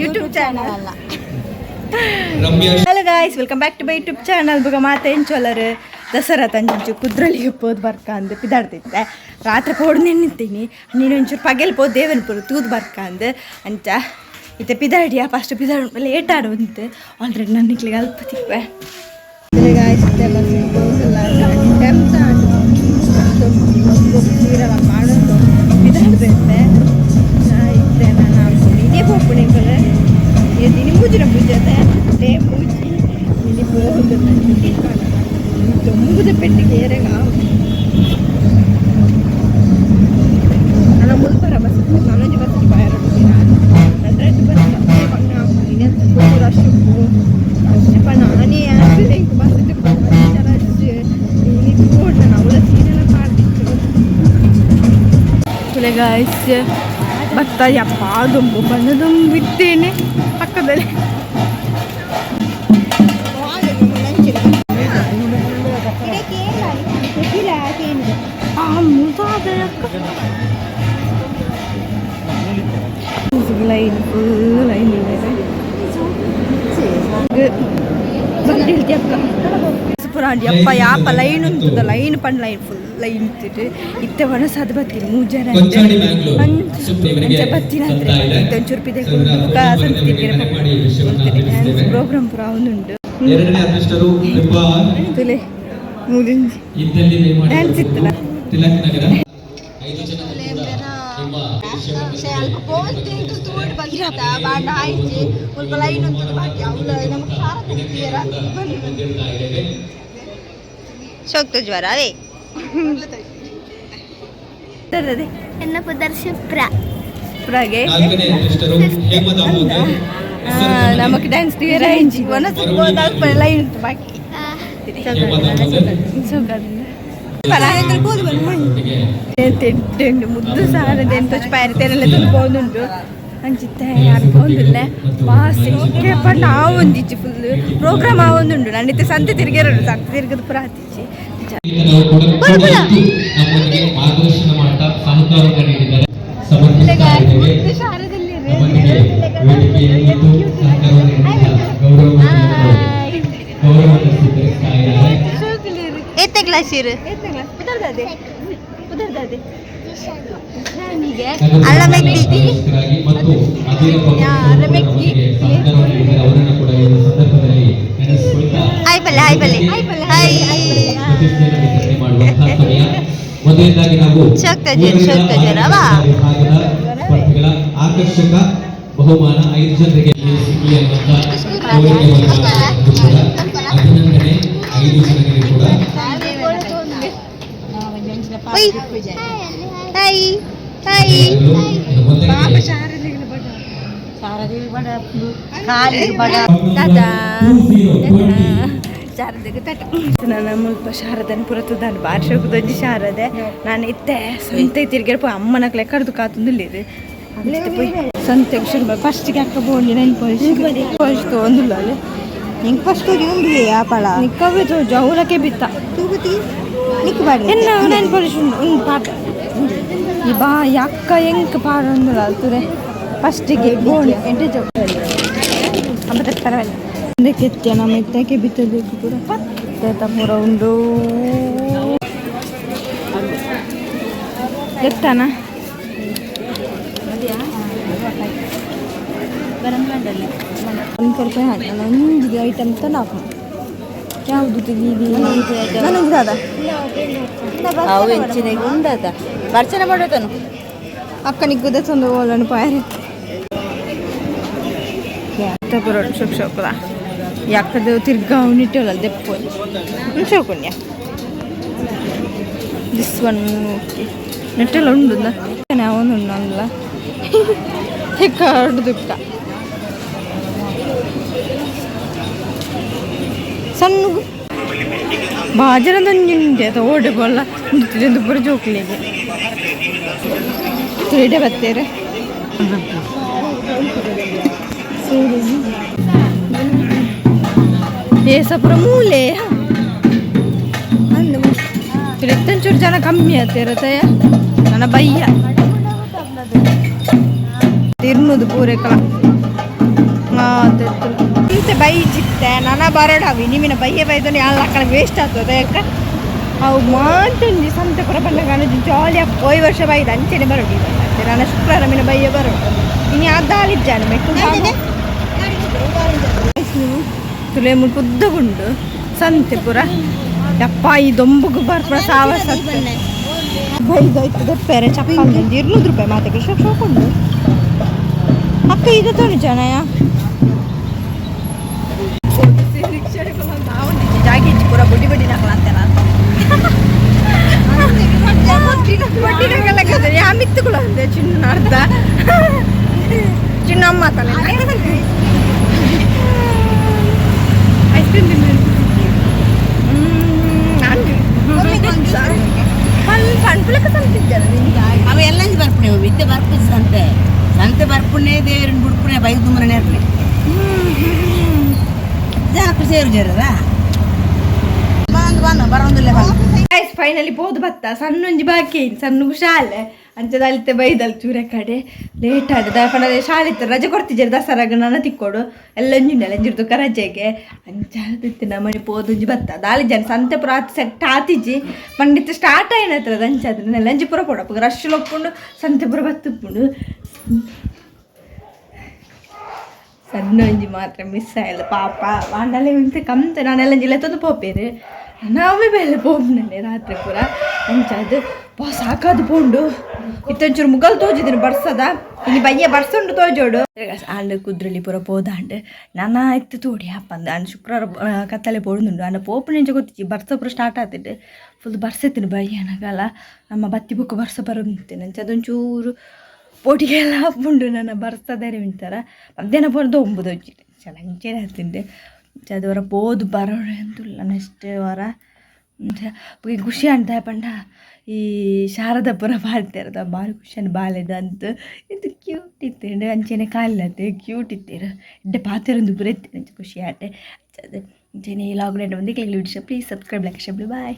YouTube channel ಅಲ್ಲ. Hello guys, welcome back to my YouTube channel. ಬುಗ ಮಾತೆಂಚೊಲರು ದಸರಾ ತಂಜು ಕುದ್ರಳಿ ಪೋದು ಬರ್ಕಂದು ಪಿದಾಡ್ತಿದ್ದೆ. ರಾತ್ರಿ ಪೋಡು ನೆನ್ನಿತ್ತೀನಿ ನೀನು ಒಂಚೂರು ಪಗೆಲ್ ಪೋದು ದೇವನ ಪುರು ತೂದು ಬರ್ಕಂದು ಅಂಚ ಇತ್ತೆ ಪಿದಾಡಿಯ ಫಸ್ಟ್ ಪಿದಾಡ್ ಲೇಟ್ ಆಡುವಂತೆ ಆಲ್ರೆಡಿ ನನ್ನ ನಿಕ್ಲಿಗೆ ಅಲ್ಪ ತಿಪ್ಪೆ ಗಾಯ್ಸ್ ಮಾಡೋದು ಪಿದಾಡ್ತೈತೆ ಇತ್ತೆ ನಾನು ಇದೇ ಹೋಗ್ಬಿಡಿ ಎದ್ದೀನಿ ಮೂಜಿನ ಪೂಜೆ ಟೇ ಪೂಜಿ ಇಲ್ಲಿ ಹೋಗುದು ತುಂಬುದ ಪೆಟ್ಟಿಗೆ ಏರೆಗ ನನ್ನ ಮುಲ್ಪರ ಬಸ್ ನಾನೊಂದು ಬಸ್ ಬಾಯರಡ್ತೀನಿ ಅದ್ರದ್ದು ಬಸ್ ಪಣ್ಣ ಹಾಕ್ತೀನಿ ರಶು ಅಷ್ಟಪ್ಪ ನಾನೇ ಆ್ಯಕ್ಚುಲಿ ಬಸ್ ನಿಂತ್ಕೊಂಡು ನಾನು ಅವಳ ಸೀನೆಲ್ಲ ಮಾಡ್ತಿತ್ತು ಗಾಯ್ಸ್ ಭತ್ತ ಯಪ್ಪ ದೊಂಬು ಬಣ್ಣದೊಂಬಿದ್ದೇನೆ ಪಕ್ಕದಲ್ಲಿ ಲೈನ್ ಫುಲ್ ಲೈನ್ ಪುರಾಂಡಿ ಅಪ್ಪ ಯಾಪ ಲೈನ್ ಉಂಟದ ಲೈನ್ ಪಂಡ್ ಲೈನ್ ಫುಲ್ ಲೈನ್ ಇತ್ತಿಟ್ಟು ಇತ್ತೆ ವನಸಾದ ಬತ್ತೀನಿ ಮೂಜರ ಬತ್ತಿನ ಒಂಚೂರು ಪಿದೆ ಪ್ರೋಗ್ರಾಮ್ ಪುರ ಅವನುಂಟು ತುಲೆ ಡ್ಯಾನ್ಸ್ ಇತ್ತಲ್ಲ ಶೋಕ್ತ ಜ್ವರ ಅವೇ ಎನ್ನ ಪುದರ್ಶ ಪ್ರಾಗೆ ನಮಗೆ ಡ್ಯಾನ್ಸ್ ರೇಂಜ್ ಲೈನ್ ಬಾಕಿ ತೆಡ್ಡು ಮುದ್ದು ಸಾರದೆ ಎಂತ ಪಾಯರತೆಲ್ಲ ತುಂಬೋದುಂಟು ಅಂಚಿತ್ತೆ ಅನ್ಕೊಂಡಿಲ್ಲ ಬಾಸಿಗೆ ಪಂಡ ಆವೊಂದಿಚ್ಚು ಫುಲ್ ಪ್ರೋಗ್ರಾಮ್ ಆವೊಂದುಂಡು ನನ್ನಿತ್ತೆ ಸಂತೆ ತಿರುಗಿರೋದು ಸಂತೆ ತಿರುಗದ ಪುರ ಹತ್ತಿಚ್ಚಿ ಎತ್ತೆ ಕ್ಲಾಸ್ ಇರು ಅಲ್ಲ ಮೆಕ್ಕಿ ಆಕರ್ಷಕ ಬಹುಮಾನ 5 ಜನರಿಗೆ ಸಿಗಲಿ ಅನ್ನುವಂತ ಅಭಿನಂದನೆ 5 ಜನರಿಗೆ ಕೂಡ ನನ್ನ ಮುಲ್ಪ ಶಾರದನ ಪುರತುದಾನ ಬಾರ್ಷಕದೊಂದು ಶಾರದೆ ನಾನು ಇತ್ತೆ ಸಂತೆ ತಿರ್ಗಿರಪ್ಪ ಅಮ್ಮನಕ್ಲೆ ಕಡ್ದು ಕಾತುಂದಿಲ್ಲಿರಿ ಸಂತೆ ಫಸ್ಟಿಗೆ ಅಕ್ಕ ಬೋಂಡಿ ನೆನ್ಪೋಯಿಸ್ತು ಒಂದಿಲ್ಲ ಅಲ್ಲಿ ನಿಂಗೆ ಫಸ್ಟ್ ಹೋಗಿ ಉಂಬಿ ಆಪಳ ನಿಕ್ಕವಿತು ಜೌಲಕ್ಕೆ ಬಿತ್ತ ಎನ್ನ ನೆನ್ಪೋಯಿಸ್ತು ಪಾಠ ಈ ಬಾ ಅಕ್ಕ ಹೆಂಗೆ ಪಾಡ ಅಂದಲ್ಲ ಅಲ್ತದೆ ಫಸ್ಟಿಗೆ ಬೋಂಡಿ ಎಂಟು ಜೌ ಅಮ್ಮ ಪರವಾಗಿಲ್ಲ ಒಂದಕ್ಕೆ ಎತ್ಯ ನಮ್ಮ ಎತ್ತಕ್ಕೆ ಬಿತ್ತಬೇಕು ಕೂಡ ತಮ್ಮೂರ ಉಂಡು ಎತ್ತಾನ ₹1 ಹಾಕಿ ನಂದಿಗೆ ಐಟಮ್ ತಂದು ಯಾವುದು ತೆಗೀದಿ ನನಗೆ ಅದ ಅವು ಹೆಚ್ಚಿನಾಗಿ ಉಂಡದ ಬರ್ಚನೆ ಮಾಡೋದನು ಅಕ್ಕನಿಗೆ ಗುದ ತಂದು ಓಲನ್ನು ಪಾಯರಿ ಬರೋಡು ಶೋಕದ ಯಾಕದು ತಿರ್ಗಾ ನಿಟ್ಟಲ್ಲ ದೆಪ್ಪು ಶೋಕುಣ್ಯ ದಿಸ್ ಒನ್ ನೆಟ್ಟೆಲ್ಲ ಉಂಡು ಅವನು ಉಣ್ಣಲ್ಲ ಹೆಕ್ಕಾಡು ದುಕ್ಕ ಸಣ್ಣ ಬಾಜರದಂಜುಂಟೆ ಅದು ಓಡಬಲ್ಲ ಮುಟ್ಟಿದ್ದು ಪುರ ಜೋಕ್ಲಿಗೆ ತುಳಿಡೆ ಬತ್ತೇರೆ ಏಸಪುರ ಮೂಲೆ ಅಂದು ಜನ ಕಮ್ಮಿ ಆಗ್ತಿರತ್ತೆ ನನ್ನ ಬಯ್ಯ ಇರ್ನೂದು ಪೂರೈಕಲ ಇಂತ ಬೈ ಚಿತ್ತೆ ನನ್ನ ಬರೋಡಾವಿ ನಿಮ್ಮಿನ ಬೈಯೆ ಬೈದನು ಯಾರು ಅಕ್ಕನ ವೇಸ್ಟ್ ಆಗ್ತದೆ ಯಾಕೆ ಅವು ಮಾತಂಜಿ ಸಂತೆ ಪುರ ಬಂದಾಗ ಜಾಲಿಯಾಗಿ ಹೋಯ್ ವರ್ಷ ಬೈದ ಅಂಚೆನೆ ಬರೋಡಿ ನನ್ನ ಶುಕ್ರವಾರ ಮೀನ ಬೈಯ ಬರೋಡು ಇನ್ನು ಅದಾಲಿದ್ದಾನೆ ಮೆಟ್ಟು ತುಲೆ ಮುದ್ದುಗುಂಡು ಸಂತೆ ಪುರ ಯಪ್ಪ ಈ ದೊಂಬುಗು ಬರ್ಪಡ ಸಾವಸ ಬೈದೋಯ್ತು ದಪ್ಪೇರೆ ಚಪ್ಪಲ್ 200 ರೂಪಾಯಿ ಮಾತೆ ಶೋಕೊಂಡು ಅಕ್ಕ ಇದು ತೊಳಿ ಜನಯ ಜಾಗಿ ಪೂರ ಬುಡಿ ಬಡ್ಡಿ ನಕಲಾಂತೆ ನಾನು ಬಡ್ಡಿ ನಕಲಕ್ಕಂದ್ರೆ ಯಾ ಮಿತ್ತುಗಳು ಅಂದೆ ಚಿನ್ನ ಅರ್ಧ ಚಿನ್ನ ಅಮ್ಮ ತಾನೆ ಐಸ್ ಕ್ರೀಮ್ ಪಣ್ಪುಲಕ್ಕೆ ಸಂತಿದ್ದಾರೆ ಅವ ಎಲ್ಲ ಬರ್ಪುಣೆ ವಿದ್ಯೆ ಬರ್ಪು ಸಂತೆ ಸಂತೆ ಬರ್ಪುಣೆ ದೇವ್ರನ್ನ ಬಿಡ್ಪುಣೆ ಬೈದು ಮನೆ ಇರಲಿ ಜಾಕು ಸೇರು ಜರದ ಬಂದು ಬರೋದಿಲ್ಲ ಫೈನಲಿ ಬೋದು ಬತ್ತ ಸಣ್ಣೊಂಜಿ ಬಾಕಿ ಸಣ್ಣ ಶಾಲೆ ಅಂಚದಲ್ಲಿತ್ತೆ ಬೈದಲ್ ಚೂರ ಕಡೆ ಲೇಟ್ ಆದ ದಯಪಂಡ ಶಾಲೆ ಇತ್ತು ರಜೆ ಕೊಡ್ತಿದ್ದಾರೆ ದಸರಾಗ ನನ್ನ ತಿಕ್ಕೋಡು ಎಲ್ಲ ಒಂಜಿಂಡಲ್ಲ ಎಂಜಿರ್ದು ರಜೆಗೆ ಅಂಚದಿತ್ತು ನಮ್ಮನೆ ಪೋದುಂಜಿ ಬತ್ತ ದಾಳಿ ಜನ ಸಂತೆ ಪುರ ಸೆಟ್ ಆತಿಜಿ ಪಂಡಿತ ಸ್ಟಾರ್ಟ್ ಆಯ್ನ ಹತ್ರ ಅಂಚಾದ್ರೆ ನೆಲಂಜಿ ಪುರ ಕೊಡಪ್ಪ ರಶ್ ಲೊಕ್ಕೊಂಡು ಸಂತೆ ಪುರ ಬತ್ತುಪ್ಪುಂಡು ಸಣ್ಣ ಒಂಜಿ ಮಾತ್ರ ಮಿಸ್ ಆಯ್ತು ಪಾಪ ವಾಂಡಲೆ ಇಂತ ಕಮ್ತೆ ನಾನೆಲ್ಲ ಜಿಲ್ಲೆತ್ತೊಂದು ಪೋಪೇರು ನಾವೇ ಬೆಲೆ ಪೋಪ್ನೆ ರಾತ್ರಿ ಪೂರ ಅಂಚದು ಸಾಕಾದು ಪೋಂಡು ಇತ್ತೊಂಚೂರು ಮುಗಲ್ ತೋಜಿದ್ದೀನಿ ಬರ್ಸದ ಇಲ್ಲಿ ಬಯ್ಯ ಬರ್ಸೊಂಡು ತೋಜೋಡು ಆಂಡ್ ಕುದ್ರಲ್ಲಿ ಪೂರ ಪೋದಾಂಡ್ ನಾನು ಆಯ್ತು ತೋಡಿ ಹಪ್ಪಂದು ಆಂಡ್ ಶುಕ್ರವಾರ ಕತ್ತಲೆ ಪೋಡುಂಡು ಆಂಡ ಪೋಪು ನಿಂಚ ಗೊತ್ತಿಚ್ಚಿ ಬರ್ಸ ಪೂರ ಸ್ಟಾರ್ಟ್ ಆಗ್ತಿದ್ದೆ ಫುಲ್ ಬರ್ಸೆತ್ತೀನಿ ಬಯ್ಯ ನನಗಲ್ಲ ನಮ್ಮ ಬತ್ತಿ ಬುಕ್ ಬರ್ಸ ಬರೋಂತೀನಿ ಅಂಚ ಅದೊಂಚೂರು ಪೋಟಿಗೆಲ್ಲ ಹಬ್ಬುಂಡು ನನ್ನ ಬರ್ಸದೇ ವಿಂತಾರ ಮಧ್ಯಾಹ್ನ ಪೋರ್ದು ಒಂಬುದು వచ్చింది చాలా ఇంచేనే ಹತ್ತಿಂದೆ ಚದವರ ಪೋದು ಬರೋಣ ಅಂತಿಲ್ಲ ನೆಕ್ಸ್ಟ್ ವಾರ ಖುಷಿ ಅಂತ ಪಂಡ ಈ ಶಾರದಾಪುರ ಬಾಳ್ತಿರದ ಭಾರಿ ಖುಷಿ ಬಾಲ್ಯದ ಅಂತ ಇದು ಕ್ಯೂಟ್ ಇತ್ತೇಂಡು ಅಂಚೆನೆ ಕಾಲಿಲ್ಲತ್ತೆ ಕ್ಯೂಟ್ ಇತ್ತೇರು ಇಡ್ಡೆ ಪಾತಿರೊಂದು ಪುರ ಇತ್ತೇನೆ ಖುಷಿ ಆಟೆ ಅಂಚೆನೆ ಈ ಲಾಗ್ನ ಬಂದು click video please subscribe like bye